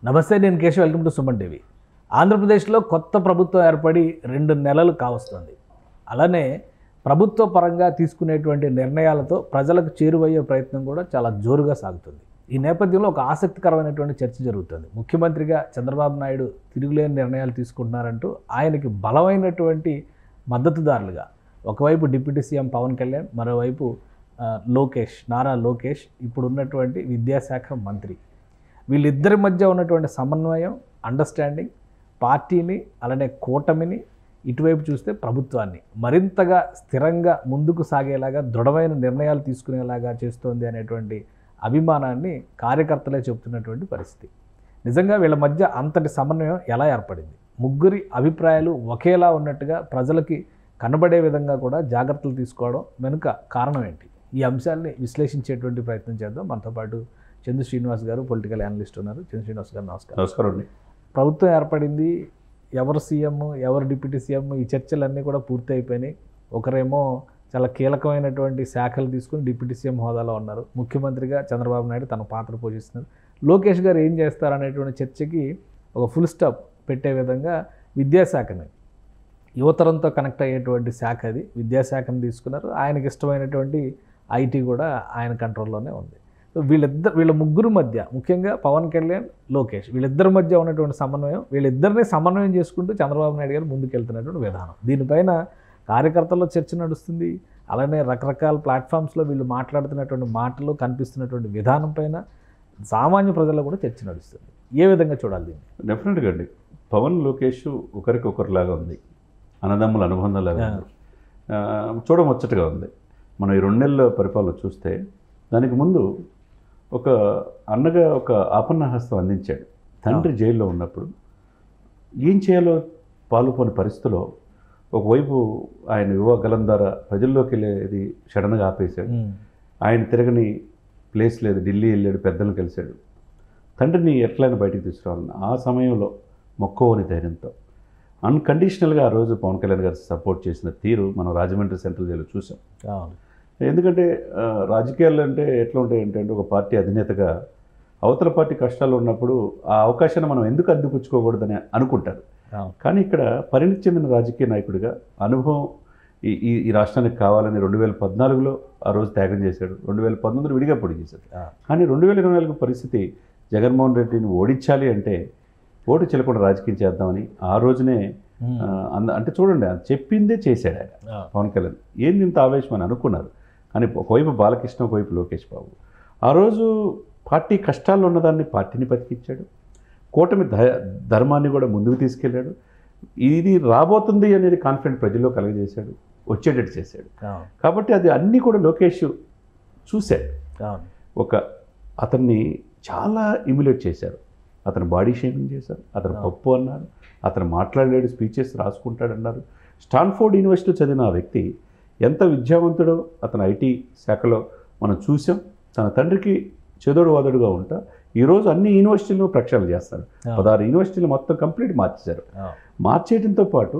నమస్తే, నేను Keshav. Welcome to Suman TV. ఆంధ్రప్రదేశ్లో కొత్త ప్రభుత్వం ఏర్పడి 2 నెలలు కావస్తుంది. అలానే ప్రభుత్వ పరంగా తీసుకునేటువంటి నిర్ణయాలతో ప్రజలకు చేరువయ్యే ప్రయత్నం కూడా చాలా జోరుగా సాగుతుంది. ఈ నేపథ్యంలో ఒక ఆసక్తికరమైనటువంటి చర్చ జరుగుతుంది. ముఖ్యమంత్రిగా చంద్రబాబు నాయుడు తిరుగులేని నిర్ణయాలు తీసుకుంటున్నారంటూ ఆయనకి బలమైనటువంటి మద్దతుదారులుగా ఒకవైపు డిప్యూటీ సీఎం పవన్ కళ్యాణ్, మరోవైపు నారా లోకేష్, ఇప్పుడు ఉన్నటువంటి విద్యాశాఖ మంత్రి. వీళ్ళిద్దరి మధ్య ఉన్నటువంటి సమన్వయం, అండర్స్టాండింగ్ పార్టీని, అలానే కూటమిని, ఇటువైపు చూస్తే ప్రభుత్వాన్ని మరింతగా స్థిరంగా ముందుకు సాగేలాగా, దృఢమైన నిర్ణయాలు తీసుకునేలాగా చేస్తోంది అనేటువంటి అభిమానాన్ని కార్యకర్తలే చెబుతున్నటువంటి పరిస్థితి. నిజంగా వీళ్ళ మధ్య అంతటి సమన్వయం ఎలా ఏర్పడింది? ముగ్గురి అభిప్రాయాలు ఒకేలా ఉన్నట్టుగా ప్రజలకి కనబడే విధంగా కూడా జాగ్రత్తలు తీసుకోవడం వెనుక కారణం ఏంటి? ఈ అంశాన్ని విశ్లేషించేటువంటి ప్రయత్నం చేద్దాం. మనతో పాటు చందు శ్రీనివాస్ గారు, పొలిటికల్ అనలిస్ట్ ఉన్నారు. చందు శ్రీనివాస్ గారు నమస్కారం. నమస్కారం అండి. ప్రభుత్వం ఏర్పడింది, ఎవరు సీఎం, ఎవరు డిప్యూటీ సీఎం, ఈ చర్చలన్నీ కూడా పూర్తి అయిపోయినాయి. ఒకరేమో చాలా కీలకమైనటువంటి శాఖలు తీసుకుని డిప్యూటీ సీఎం హోదాలో ఉన్నారు. ముఖ్యమంత్రిగా చంద్రబాబు నాయుడు తన పాత్ర పోషిస్తున్నారు. లోకేష్ గారు ఏం చేస్తారనేటువంటి చర్చకి ఒక ఫుల్ స్టాప్ పెట్టే విధంగా విద్యాశాఖని, యువతరంతో కనెక్ట్ అయ్యేటువంటి శాఖ అది, విద్యాశాఖను తీసుకున్నారు. ఆయనకి ఇష్టమైనటువంటి ఐటీ కూడా ఆయన కంట్రోల్లోనే ఉంది. సో వీళ్ళ ముగ్గురు మధ్య, ముఖ్యంగా పవన్ కళ్యాణ్, లోకేష్, వీళ్ళిద్దరి మధ్య ఉన్నటువంటి సమన్వయం, వీళ్ళిద్దరిని సమన్వయం చేసుకుంటూ చంద్రబాబు నాయుడు గారు ముందుకెళ్తున్నటువంటి విధానం, దీనిపైన కార్యకర్తల్లో చర్చ నడుస్తుంది. అలానే రకరకాల ప్లాట్ఫామ్స్లో వీళ్ళు మాట్లాడుతున్నటువంటి మాటలు, కనిపిస్తున్నటువంటి విధానం పైన సామాన్య ప్రజల్లో కూడా చర్చ నడుస్తుంది. ఏ విధంగా చూడాలి దీన్ని? డెఫినెట్గా అండి, పవన్ లాగా ఒకరికొకరిలాగా ఉంది, అన్నదమ్ముల అనుబంధంలాగా ఉంది, చూడముచ్చటగా ఉంది. మనం ఈ 2 నెలల పరిపాలన చూస్తే దానికి ముందు ఒక అన్నగా ఒక ఆపన్నహస్తం అందించాడు. తండ్రి జైల్లో ఉన్నప్పుడు ఏం చేయాలో పాలుపోని పరిస్థితిలో ఒకవైపు ఆయన యువ గలం ద్వారా ప్రజల్లోకి వెళ్ళేది సడన్గా ఆపేశాడు. ఆయన తిరగని ప్లేస్ లేదు, ఢిల్లీ వెళ్ళాడు, పెద్దలను కలిశాడు. తండ్రిని ఎట్లయినా బయటికి తీసుకురావాలని ఆ సమయంలో మొక్కవని ధైర్యంతో అన్కండిషనల్గా ఆ రోజు పవన్ కళ్యాణ్ గారు సపోర్ట్ చేసిన తీరు మనం రాజమండ్రి సెంట్రల్ జైల్లో చూసాం. ఎందుకంటే రాజకీయాలు అంటే ఎట్లా ఉంటాయి అంటే, ఒక పార్టీ అధినేతగా అవతల పార్టీ కష్టాలు ఉన్నప్పుడు ఆ అవకాశాన్ని మనం ఎందుకు అందిపుచ్చుకోకూడదని అనుకుంటారు. కానీ ఇక్కడ పరిణితి చెందిన రాజకీయ నాయకుడిగా అనుభవం ఈ రాష్ట్రానికి కావాలని 2014లో ఆ రోజు త్యాగం చేశాడు. 2019 విడిగా పొడి చేశాడు. కానీ 2024 పరిస్థితి, జగన్మోహన్ రెడ్డిని ఓడించాలి అంటే ఓటు చెల్లకుండా రాజకీయం చేద్దామని ఆ రోజునే అంటే చూడండి, అది చెప్పిందే చేశాడు ఆయన పవన్ కళ్యాణ్. ఏంది ఇంత ఆవేశం అని అనుకున్నారు. కానీ ఒకవైపు బాలకృష్ణ, ఒకవైపు లోకేష్ బాబు ఆ రోజు పార్టీ కష్టాల్లో ఉన్నదాన్ని పార్టీని బతికించాడు, కూటమి ధర్మాన్ని కూడా ముందుకు తీసుకెళ్ళాడు. ఇది రాబోతుంది అనేది కాన్ఫిడెంట్ ప్రజల్లో కలుగజేశాడు, వచ్చేటట్టు చేశాడు. కాబట్టి అది అన్నీ కూడా లోకేష్ చూశాడు. అతన్ని చాలా ఇమ్యులేట్ చేశారు, అతను బాడీ షేమింగ్ చేశారు, అతను పప్పు అన్నారు, అతను మాట్లాడలేడు, స్పీచెస్ రాసుకుంటాడన్నారు. స్టాన్ఫోర్డ్ యూనివర్సిటీ చదివిన ఆ వ్యక్తి ఎంత విద్యావంతుడో అతను ఐటీ శాఖలో మనం చూసాం. తన తండ్రికి చెదోడు వాదోడుగా ఉంటా ఈరోజు అన్ని యూనివర్సిటీలను ప్రక్షాళన చేస్తారు. 16 యూనివర్సిటీలు మొత్తం కంప్లీట్ మార్చేశారు. మార్చేయడంతో పాటు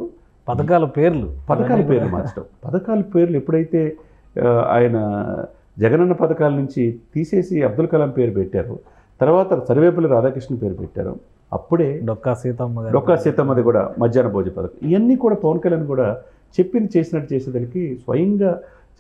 పథకాల పేర్లు మార్చడం. పథకాల పేర్లు ఎప్పుడైతే ఆయన జగనన్న పథకాల నుంచి తీసేసి అబ్దుల్ కలాం పేరు పెట్టారో, తర్వాత సర్వేపల్లి రాధాకృష్ణ పేరు పెట్టారు, అప్పుడే డొక్కా సీతమ్మది కూడా మధ్యాహ్న భోజన పథకం. ఇవన్నీ కూడా పవన్ కళ్యాణ్ కూడా చెప్పింది చేసినట్టు చేసేదానికి స్వయంగా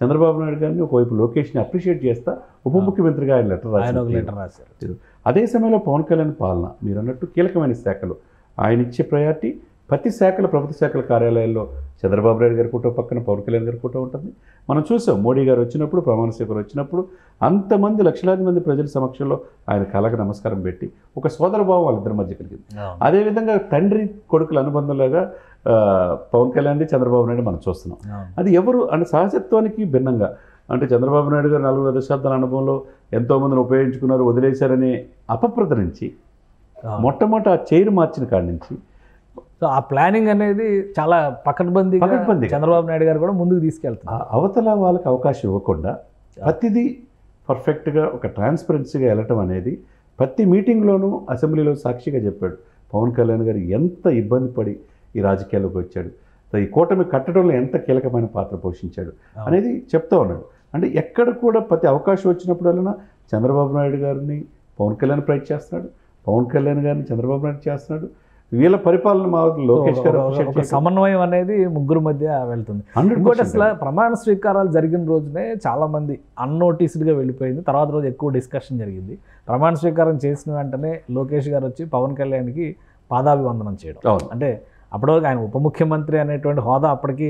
చంద్రబాబు నాయుడు గారిని, ఒకవైపు లోకేష్ని అప్రిషియేట్ చేస్తా ఉప ముఖ్యమంత్రిగా ఆయన లెటర్ రాశారు. అదే సమయంలో పవన్ కళ్యాణ్ పాలన మీరు అన్నట్టు కీలకమైన శాఖలు ఆయన ఇచ్చే ప్రయారిటీ. ప్రతి శాఖల, ప్రభుత్వ శాఖల కార్యాలయాల్లో చంద్రబాబు నాయుడు గారి ఫోటో పక్కన పవన్ కళ్యాణ్ గారి ఫోటో ఉంటుంది. మనం చూసాం, మోడీ గారు వచ్చినప్పుడు, ప్రమాణ స్వీకారం వచ్చినప్పుడు అంతమంది లక్షలాది మంది ప్రజల సమక్షంలో ఆయన కళకు నమస్కారం పెట్టి ఒక సోదరభావం వాళ్ళిద్దరి మధ్య కలిగింది. అదేవిధంగా తండ్రి కొడుకుల అనుబంధంలాగా పవన్ కళ్యాణ్, చంద్రబాబు నాయుడు మనం చూస్తున్నాం. అది ఎవరు అంటే సహజత్వానికి భిన్నంగా, అంటే చంద్రబాబు నాయుడు గారు 4 దశాబ్దాల అనుభవంలో ఎంతోమందిని ఉపయోగించుకున్నారు, వదిలేశారనే అపప్రద నుంచి, మొట్టమొదటి ఆ చైర్ మార్చిన కాడి నుంచి, సో ఆ ప్లానింగ్ అనేది చాలా పకడ్బందీగా చంద్రబాబు నాయుడు గారు కూడా ముందుకు తీసుకెళ్తారు. అవతల వాళ్ళకి అవకాశం ఇవ్వకుండా ప్రతిదీ పర్ఫెక్ట్గా ఒక ట్రాన్స్పరెన్సీగా వెళ్ళటం అనేది ప్రతి మీటింగ్లోనూ అసెంబ్లీలో సాక్షిగా చెప్పాడు. పవన్ కళ్యాణ్ గారు ఎంత ఇబ్బంది పడి ఈ రాజకీయాల్లోకి వచ్చాడు, ఈ కూటమి కట్టడంలో ఎంత కీలకమైన పాత్ర పోషించాడు అనేది చెప్తా ఉన్నాడు. అంటే ఎక్కడ కూడా ప్రతి అవకాశం వచ్చినప్పుడల్లా చంద్రబాబు నాయుడు గారిని పవన్ కళ్యాణ్ ఫైట్ చేస్తున్నాడు, పవన్ కళ్యాణ్ గారిని చంద్రబాబు నాయుడు చేస్తున్నాడు. వీళ్ళ పరిపాలన మా లోకేష్ గారు ఒక సమన్వయం అనేది ముగ్గురు మధ్య వెళ్తుంది. ఇంకోటి అసలు ప్రమాణ స్వీకారాలు జరిగిన రోజునే చాలా మంది అన్నోటీస్డ్గా వెళ్ళిపోయింది. తర్వాత రోజు ఎక్కువ డిస్కషన్ జరిగింది. ప్రమాణ స్వీకారం చేసిన వెంటనే లోకేష్ గారు వచ్చి పవన్ కళ్యాణ్కి పాదాభివందనం చేయడం. అంటే అప్పటివరకు ఆయన ఉప ముఖ్యమంత్రి అనేటువంటి హోదా అప్పటికి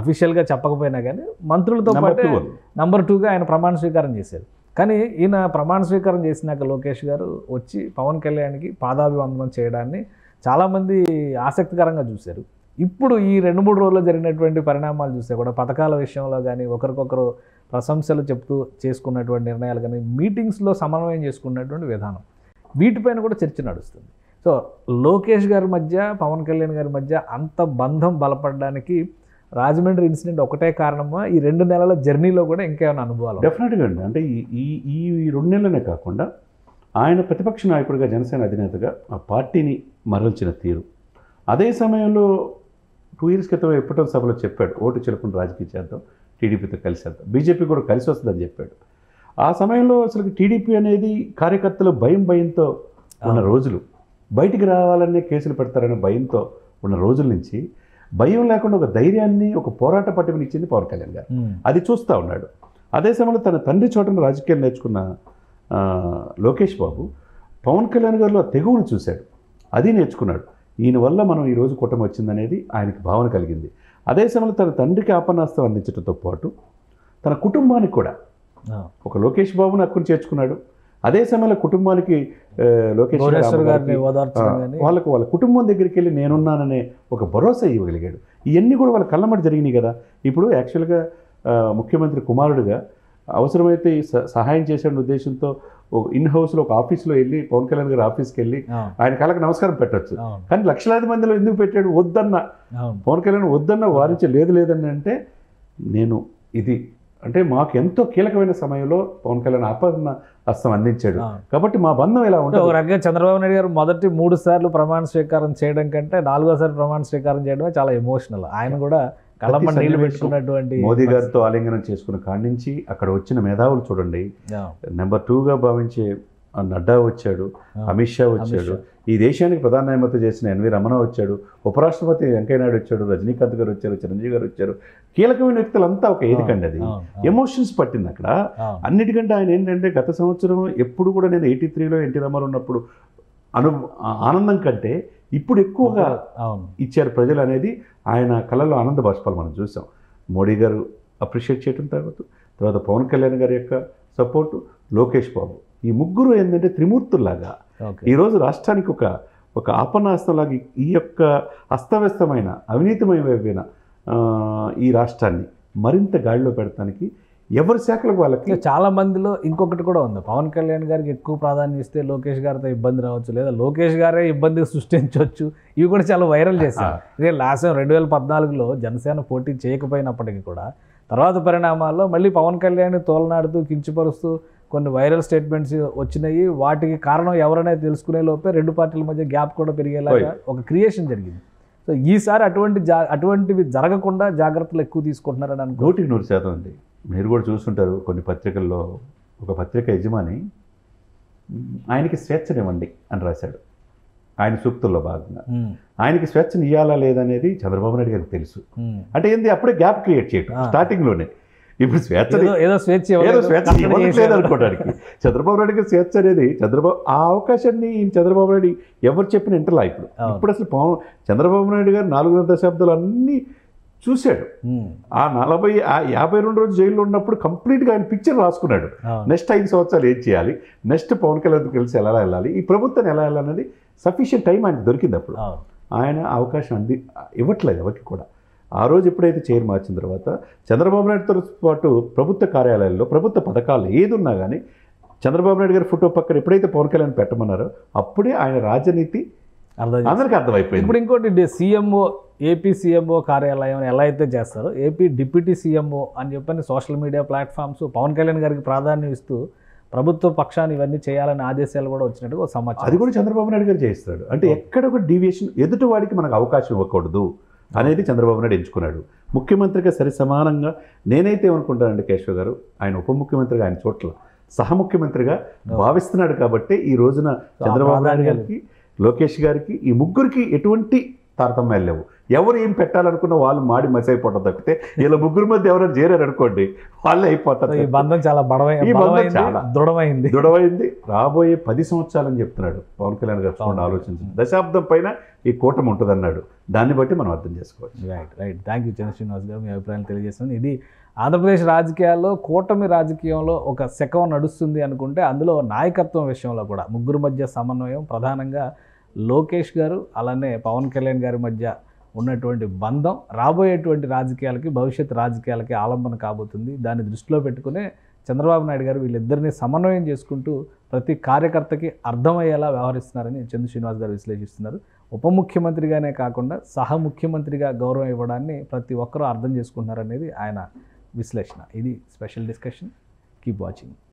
అఫీషియల్గా చెప్పకపోయినా కానీ మంత్రులతో పాటు నెంబర్ 2గా ఆయన ప్రమాణ స్వీకారం చేశారు. కానీ ఈయన ప్రమాణ స్వీకారం చేసినాక లోకేష్ గారు వచ్చి పవన్ కళ్యాణ్కి పాదాభివందనం చేయడాన్ని చాలామంది ఆసక్తికరంగా చూశారు. ఇప్పుడు ఈ 2-3 రోజుల్లో జరిగినటువంటి పరిణామాలు చూస్తే కూడా పథకాల విషయంలో కానీ ఒకరికొకరు ప్రశంసలు చెప్తూ చేసుకున్నటువంటి నిర్ణయాలు కానీ మీటింగ్స్లో సమన్వయం చేసుకున్నటువంటి విధానం వీటిపైన కూడా చర్చ నడుస్తుంది. సో లోకేష్ గారి మధ్య పవన్ కళ్యాణ్ గారి మధ్య అంత బంధం బలపడడానికి రాజమండ్రి ఇన్సిడెంట్ ఒకటే కారణమా, ఈ 2 నెలల జర్నీలో కూడా ఇంకేమైనా అనుభవాలు? డెఫినెట్గా అండి. అంటే ఈ 2 నెలలనే కాకుండా ఆయన ప్రతిపక్ష నాయకుడిగా జనసేన అధినేతగా ఆ పార్టీని మరల్చిన తీరు, అదే సమయంలో 2 years క్రితం ఎప్పటో సభలో చెప్పాడు ఓటు చెలుపుని రాజకీయం చేద్దాం, టీడీపీతో కలిసి చేద్దాం, బీజేపీ కూడా కలిసి వస్తుందని చెప్పాడు. ఆ సమయంలో అసలు టీడీపీ అనేది కార్యకర్తలు భయంతో ఉన్న రోజులు, బయటికి రావాలనే కేసులు పెడతారనే భయంతో ఉన్న రోజుల నుంచి భయం లేకుండా ఒక ధైర్యాన్ని, ఒక పోరాట పట్టుకుని ఇచ్చింది పవన్ కళ్యాణ్ గారు. అది చూస్తూ ఉన్నాడు. అదే సమయంలో తన తండ్రి చోటను రాజకీయాలు నేర్చుకున్న లోకేష్ బాబు పవన్ కళ్యాణ్ గారిలో తెగువను చూశాడు, అది నేర్చుకున్నాడు. ఈయన వల్ల మనం ఈరోజు కూటమి వచ్చిందనేది ఆయనకి భావన కలిగింది. అదే సమయంలో తన తండ్రికి ఆపన్నాస్తం అందించడంతో పాటు తన కుటుంబానికి కూడా ఒక లోకేష్ బాబుని హక్కును చేర్చుకున్నాడు. అదే సమయంలో కుటుంబానికి లోకేష్ గారిని వాళ్ళ కుటుంబం దగ్గరికి వెళ్ళి నేనున్నాననే ఒక భరోసా ఇవ్వగలిగాడు. ఇవన్నీ కూడా వాళ్ళ కళ్ళమటి జరిగినాయి కదా. ఇప్పుడు యాక్చువల్గా ముఖ్యమంత్రి కుమారుడుగా అవసరమైతే సహాయం చేసే ఉద్దేశంతో ఇన్ హౌస్లో ఒక ఆఫీస్లో వెళ్ళి పవన్ కళ్యాణ్ గారి ఆఫీస్కి వెళ్ళి ఆయన కళ్ళకి నమస్కారం పెట్టచ్చు. కానీ లక్షలాది మందిలో ఎందుకు పెట్టాడు? వద్దన్న పవన్ కళ్యాణ్ వద్దన్న వారించే లేదని అంటే నేను ఇది అంటే మాకు ఎంతో కీలకమైన సమయంలో పవన్ కళ్యాణ్ ఆపన్న హస్తం అందించాడు కాబట్టి మా బంధం ఇలా ఉంటుంది. ఒక రకంగా చంద్రబాబు నాయుడు గారు మొదటి 3 సార్లు ప్రమాణ స్వీకారం చేయడం కంటే 4వ ప్రమాణ స్వీకారం చేయడమే చాలా ఎమోషనల్. ఆయన కూడా కళ్ళమ్మ నీళ్లు పెట్టుకున్నటువంటి మోదీ గారితో ఆలింగనం చేసుకున్న కాడి నుంచి అక్కడ వచ్చిన మేధావులు చూడండి. నెంబర్ 2గా భావించే నడ్డా వచ్చాడు, అమిత్ షా వచ్చాడు, ఈ దేశానికి ప్రధాన న్యాయమూర్తి చేసిన ఎన్వి రమణ వచ్చాడు, ఉపరాష్ట్రపతి వెంకయ్యనాయుడు వచ్చాడు, రజనీకాంత్ గారు వచ్చారు, చిరంజీవి గారు వచ్చారు. కీలకమైన వ్యక్తులంతా ఒక ఏదికండి. అది ఎమోషన్స్ పట్టింది అక్కడ. అన్నిటికంటే ఆయన ఏంటంటే గత సంవత్సరం ఎప్పుడు కూడా నేను 83లో ఎన్టీ రామారావు ఉన్నప్పుడు ఆనందం కంటే ఇప్పుడు ఎక్కువగా ఇచ్చారు ప్రజలు అనేది ఆయన కళలో ఆనంద బాష్పాలు మనం చూసాం. మోడీ గారు అప్రిషియేట్ చేయడం తర్వాత పవన్ కళ్యాణ్ గారి యొక్క సపోర్టు, లోకేష్ బాబు, ఈ ముగ్గురు ఏంటంటే త్రిమూర్తుల్లాగా ఈరోజు రాష్ట్రానికి ఒక ఆపన్నాస్తంలాగా ఈ యొక్క అస్తవ్యస్తమైన అవినీతిమయమైన ఈ రాష్ట్రాన్ని మరింత గాడిలో పెడతానికి ఎవరి శాఖలకు వాళ్ళకి చాలా మందిలో ఇంకొకటి కూడా ఉంది. పవన్ కళ్యాణ్ గారికి ఎక్కువ ప్రాధాన్యం ఇస్తే లోకేష్ గారితో ఇబ్బంది రావచ్చు, లేదా లోకేష్ గారే ఇబ్బంది సృష్టించవచ్చు. ఇవి కూడా చాలా వైరల్ చేశారు. ఇదే లాస్ట్ 2014లో జనసేన పోటీ చేయకపోయినప్పటికీ కూడా తర్వాత పరిణామాల్లో మళ్ళీ పవన్ కళ్యాణ్ తోలనాడుతూ కించపరుస్తూ కొన్ని వైరల్ స్టేట్మెంట్స్ వచ్చినాయి. వాటికి కారణం ఎవరనేది తెలుసుకునే లోపే 2 పార్టీల మధ్య గ్యాప్ కూడా పెరిగేలాగా ఒక క్రియేషన్ జరిగింది. సో ఈసారి అటువంటివి జరగకుండా జాగ్రత్తలు ఎక్కువ తీసుకుంటున్నారని అనుకో. 100% అండి. మీరు కూడా చూస్తుంటారు కొన్ని పత్రికల్లో ఒక పత్రిక యజమాని ఆయనకి స్వేచ్ఛనివ్వండి అని రాశాడు ఆయన సూక్తుల్లో భాగంగా. ఆయనకి స్వేచ్ఛను ఇవ్వాలా లేదనేది చంద్రబాబు నాయుడు గారికి తెలుసు. అంటే ఏంది అప్పుడే గ్యాప్ క్రియేట్ చేయటం స్టార్టింగ్లోనే. ఇప్పుడు స్వేచ్ఛ లేదనుకోవడానికి చంద్రబాబు నాయుడు గారి స్వేచ్ఛ అనేది ఆ అవకాశాన్ని చంద్రబాబు నాయుడు ఎవరు చెప్పిన ఇంటర్లా ఇప్పుడు అసలు చంద్రబాబు నాయుడు గారు 4 దశాబ్దాలు అన్నీ చూశాడు. ఆ 52 రోజులు జైల్లో ఉన్నప్పుడు కంప్లీట్గా ఆయన పిక్చర్ రాసుకున్నాడు. నెక్స్ట్ 5 సంవత్సరాలు ఏం చేయాలి, నెక్స్ట్ పవన్ కళ్యాణ్తో కలిసి ఎలా వెళ్ళాలి, ఈ ప్రభుత్వాన్ని ఎలా వెళ్ళాలనేది సఫిషియెంట్ టైం ఆయనకు దొరికింది. అప్పుడు ఆయన అవకాశం ఇవ్వట్లేదు ఎవరికి కూడా. ఆ రోజు ఎప్పుడైతే చైర్ మార్చిన తర్వాత చంద్రబాబు నాయుడుతో పాటు ప్రభుత్వ కార్యాలయాల్లో ప్రభుత్వ పథకాలు ఏది ఉన్నా కానీ చంద్రబాబు నాయుడు గారి ఫోటో పక్కన ఎప్పుడైతే పవన్ కళ్యాణ్ పెట్టమన్నారో అప్పుడే ఆయన రాజనీతి అందరికీ అర్థమైపోయింది. ఇప్పుడు ఇంకోటి సీఎంఓ, ఏపీ సీఎంఓ కార్యాలయం ఎలా అయితే చేస్తారో ఏపీ డిప్యూటీ సీఎంఓ అని చెప్పని social media platforms Pawan Kalyan గారికి ప్రాధాన్యం ఇస్తూ ప్రభుత్వ పక్షాన్ని ఇవన్నీ చేయాలనే ఆదేశాలు కూడా వచ్చినట్టుగా ఒక సమాచారం. అది కూడా చంద్రబాబు నాయుడు గారు చేస్తాడు. అంటే ఎక్కడ ఒక డీవియేషన్ ఎదుటి వాడికి మనకు అవకాశం ఇవ్వకూడదు అనేది చంద్రబాబు నాయుడు ఎంచుకున్నాడు. ముఖ్యమంత్రిగా సరి సమానంగా నేనైతే ఏమనుకుంటానండి కేశవ్ గారు, ఆయన ఉప ముఖ్యమంత్రిగా ఆయన చోట్ల సహ ముఖ్యమంత్రిగా భావిస్తున్నాడు కాబట్టి ఈ రోజున చంద్రబాబు నాయుడు గారికి, లోకేష్ గారికి, ఈ ముగ్గురికి ఎటువంటి తారతమ్యాలు లేవు. ఎవరు ఏం పెట్టాలనుకున్న వాళ్ళు మాడి మసైపోవడం తప్పితే వీళ్ళ ముగ్గురు మధ్య ఎవరైనా చేరారు అనుకోండి వాళ్ళే అయిపోతారు. ఈ బంధం చాలా దృఢమైంది. రాబోయే 10 సంవత్సరాలని చెప్తున్నాడు పవన్ కళ్యాణ్ గారు. చూడండి, ఆలోచించండి, దశాబ్దం పైన ఈ కూటమి ఉంటుంది అన్నాడు. దాన్ని బట్టి మనం అర్థం చేసుకోవచ్చు. రైట్. థ్యాంక్ యూ చంద్ర శ్రీనివాస్ గారు, మీ అభిప్రాయాలు తెలియజేస్తుంది. ఇది ఆంధ్రప్రదేశ్ రాజకీయాల్లో కూటమి రాజకీయంలో ఒక శకం నడుస్తుంది అనుకుంటే అందులో నాయకత్వం విషయంలో కూడా ముగ్గురు మధ్య సమన్వయం, ప్రధానంగా లోకేష్ గారు అలానే పవన్ కళ్యాణ్ గారి మధ్య ఉన్నటువంటి బంధం రాబోయేటువంటి రాజకీయాలకి, భవిష్యత్ రాజకీయాలకి ఆలంబన కాబోతుంది. దాన్ని దృష్టిలో పెట్టుకునే చంద్రబాబు నాయుడు గారు వీళ్ళిద్దరిని సమన్వయం చేసుకుంటూ ప్రతి కార్యకర్తకి అర్థమయ్యేలా వ్యవహరిస్తున్నారని చంద్ర శ్రీనివాస్ గారు విశ్లేషిస్తున్నారు. ఉప ముఖ్యమంత్రిగానే కాకుండా సహ ముఖ్యమంత్రిగా గౌరవం ఇవ్వడాన్ని ప్రతి ఒక్కరూ అర్థం చేసుకుంటున్నారనేది ఆయన విశ్లేషణ. ఇది స్పెషల్ డిస్కషన్. Keep watching.